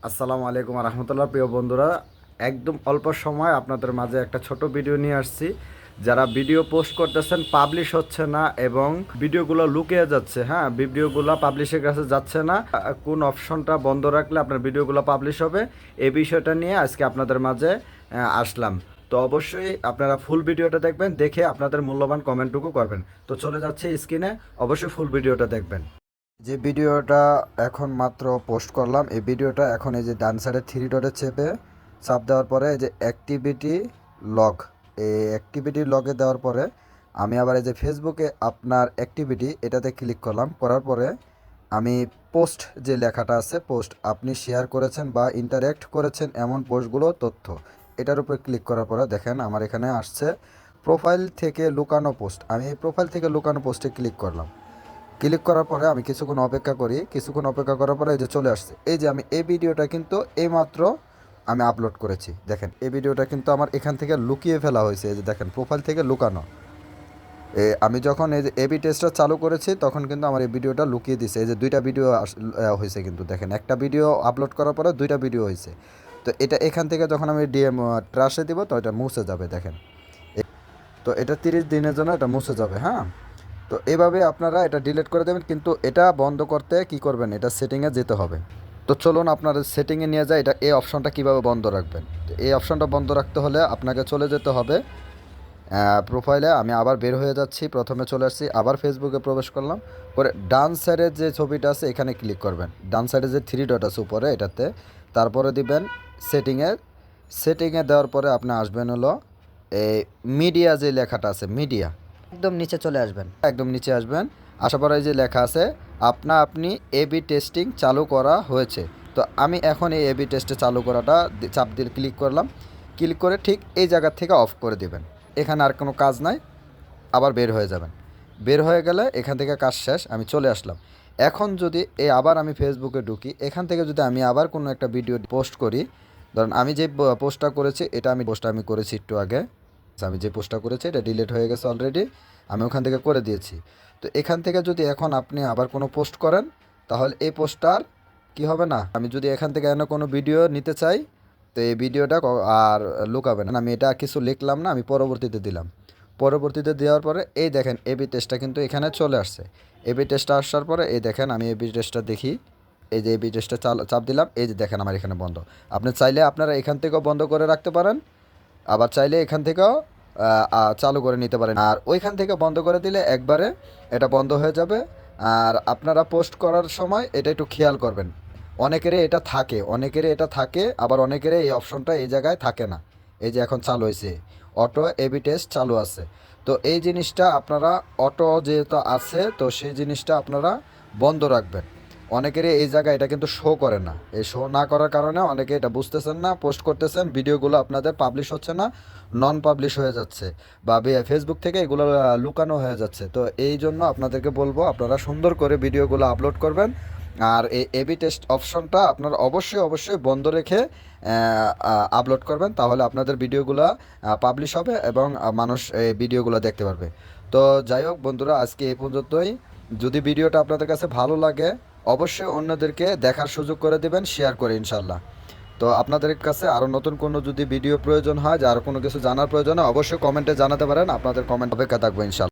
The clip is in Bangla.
আসসালামু আলাইকুম রহমতুল্লাহ। প্রিয় বন্ধুরা, একদম অল্প সময় আপনাদের মাঝে একটা ছোট ভিডিও নিয়ে আসছি। যারা ভিডিও পোস্ট করতেছেন, পাবলিশ হচ্ছে না এবং ভিডিওগুলো লুকিয়ে যাচ্ছে, হ্যাঁ, ভিডিওগুলো পাবলিশের কাছে যাচ্ছে না, কোন অপশনটা বন্ধ রাখলে আপনার ভিডিওগুলো পাবলিশ হবে, এই বিষয়টা নিয়ে আজকে আপনাদের মাঝে আসলাম। তো অবশ্যই আপনারা ফুল ভিডিওটা দেখবেন, দেখে আপনাদের মূল্যবান কমেন্টটুকু করবেন। তো চলে যাচ্ছে স্ক্রিনে, অবশ্যই ফুল ভিডিওটা দেখবেন। যে ভিডিওটা এখন মাত্র পোস্ট করলাম, এই ভিডিওটা এখন এই যে ডান সাইডে থ্রি ডটে চাপ দেওয়ার পরে এই যে অ্যাক্টিভিটি লগ, এই অ্যাক্টিভিটি লগে দেওয়ার পরে আমি আবার এই যে ফেসবুকে আপনার অ্যাক্টিভিটি এটাতে ক্লিক করলাম। করার পরে আমি পোস্ট যে লেখাটা আছে, পোস্ট আপনি শেয়ার করেছেন বা ইন্টারেক্ট করেছেন এমন পোস্টগুলো তথ্য, এটার উপর ক্লিক করার পরে দেখেন আমার এখানে আসছে প্রোফাইল থেকে লুকানো পোস্ট। আমি এই প্রোফাইল থেকে লুকানো পোস্টে ক্লিক করলাম। ক্লিক করার পরে আমি কিছুক্ষণ অপেক্ষা করি, কিছুক্ষণ অপেক্ষা করার পরে এই যে চলে আসছে। এই যে আমি এই ভিডিওটা কিন্তু এইমাত্র আমি আপলোড করেছি। দেখেন এই ভিডিওটা কিন্তু আমার এখান থেকে লুকিয়ে ফেলা হয়েছে। এই যে দেখেন প্রোফাইল থেকে লুকানো। আমি যখন এই যে এবি টেস্টটা চালু করেছি তখন কিন্তু আমার এই ভিডিওটা লুকিয়ে দিছে। এই যে দুইটা ভিডিও হয়েছে, কিন্তু দেখেন একটা ভিডিও আপলোড করার পরে দুইটা ভিডিও হয়েছে। তো এটা এখান থেকে যখন আমি ডিএম ট্রাশে দিব তো এটা মুছে যাবে। দেখেন তো এটা 30 দিনের জন্য এটা মুছে যাবে, হ্যাঁ। তো এভাবে আপনারা এটা ডিলিট করে দেবেন, কিন্তু এটা বন্ধ করতে কি করবেন, এটা সেটিংয়ে যেতে হবে। তো চলুন আপনার সেটিংয়ে নিয়ে যায়, এটা এই অপশনটা কিভাবে বন্ধ রাখবেন। তো এই অপশনটা বন্ধ রাখতে হলে আপনাকে চলে যেতে হবে প্রোফাইলে। আমি আবার বের হয়ে যাচ্ছি, প্রথমে চলে আসছি, আবার ফেসবুকে প্রবেশ করলাম, পরে ডান সাইডে যে ছবিটা আছে এখানে ক্লিক করবেন। ডান সাইডে যে থ্রি ডট আছে উপরে এটাতে, তারপরে দিবেন সেটিংয়ে দেওয়ার পরে আপনি আসবেন হলো এই মিডিয়া যে লেখাটা আছে, মিডিয়া একদম নিচে চলে আসবেন। একদম নিচে আসবেন। আসার পরে এই যে লেখা আছে আপনি এবি টেস্টিং চালু করা হয়েছে। তো আমি এখন এই এবি টেস্টে চালু করাটা চাপ দিয়ে ক্লিক করলাম। ক্লিক করে ঠিক এই জায়গা থেকে অফ করে দিবেন। এখানে আর কোনো কাজ নাই, আবার বের হয়ে যাবেন। বের হয়ে গেলে এখান থেকে কাজ শেষ, আমি চলে আসলাম। এখন যদি আবার আমি ফেসবুকে ঢুকি, এখান থেকে যদি আমি আবার কোনো একটা ভিডিও পোস্ট করি, ধরুন আমি যে পোস্টটা করেছি এটা আমি করেছি একটু আগে, আমি যে পোস্টটা করেছি এটা ডিলিট হয়ে গেছে অলরেডি, আমি ওখান থেকে করে দিয়েছি। তো এখান থেকে যদি এখন আপনি আবার কোনো পোস্ট করেন তাহলে এই পোস্টটার কি হবে না, আমি যদি এখান থেকে কোনো ভিডিও নিতে চাই তো এই ভিডিওটা আর লুকাবে না। আমি এটা কিছু লিখলাম না, আমি পরবর্তীতে দিলাম। পরবর্তীতে দেওয়ার পরে এই দেখেন এবি টেস্টটা কিন্তু এখানে চলে আসছে। এবি টেস্টটা আসার পরে এই দেখেন আমি এবি টেস্টটা দেখি, এই যে এবি টেস্টটা চাপ দিলাম, এই যে দেখেন আমার এখানে বন্ধ। আপনি চাইলে আপনারা এখান থেকেও বন্ধ করে রাখতে পারেন, আবার চাইলে এখান থেকেও চালু করে নিতে পারেন। আর ওইখান থেকে বন্ধ করে দিলে একবারে এটা বন্ধ হয়ে যাবে। আর আপনারা পোস্ট করার সময় এটা একটু খেয়াল করবেন, অনেকেরই এটা থাকে, আবার অনেকেরই এই অপশনটা এই জায়গায় থাকে না। এই যে এখন চালু হয়েছে, অটো এবি টেস্ট চালু আছে। তো এই জিনিসটা আপনারা অটো যেহেতু আছে তো সেই জিনিসটা আপনারা বন্ধ রাখবেন। অনেকেরই এই জায়গায় এটা কিন্তু শো করে না, এই শো না করার কারণে অনেকে এটা বুঝতেছেন না, পোস্ট করতেছেন, ভিডিওগুলো আপনাদের পাবলিশ হচ্ছে না, নন পাবলিশ হয়ে যাচ্ছে, বা ফেসবুক থেকে এগুলো লুকানো হয়ে যাচ্ছে। তো এই জন্য আপনাদেরকে বলবো আপনারা সুন্দর করে ভিডিওগুলো আপলোড করবেন। আর এই এবি টেস্ট অপশনটা আপনারা অবশ্যই বন্ধ রেখে আপলোড করবেন, তাহলে আপনাদের ভিডিওগুলো পাবলিশ হবে এবং মানুষ এই ভিডিওগুলো দেখতে পারবে। তো যাই হোক বন্ধুরা, আজকে এই পর্যন্তই। যদি ভিডিওটা আপনাদের কাছে ভালো লাগে অবশ্যই অন্যদেরকে দেখার সুযোগ করে দেবেন, শেয়ার করে ইনশাল্লাহ। তো আপনাদের কাছে আরও নতুন কোনো যদি ভিডিও প্রয়োজন হয়, যে আরও কোনো কিছু জানার প্রয়োজন হয় অবশ্যই কমেন্টে জানাতে পারেন, আপনাদের কমেন্ট অপেক্ষা থাকবো ইনশাল্লাহ।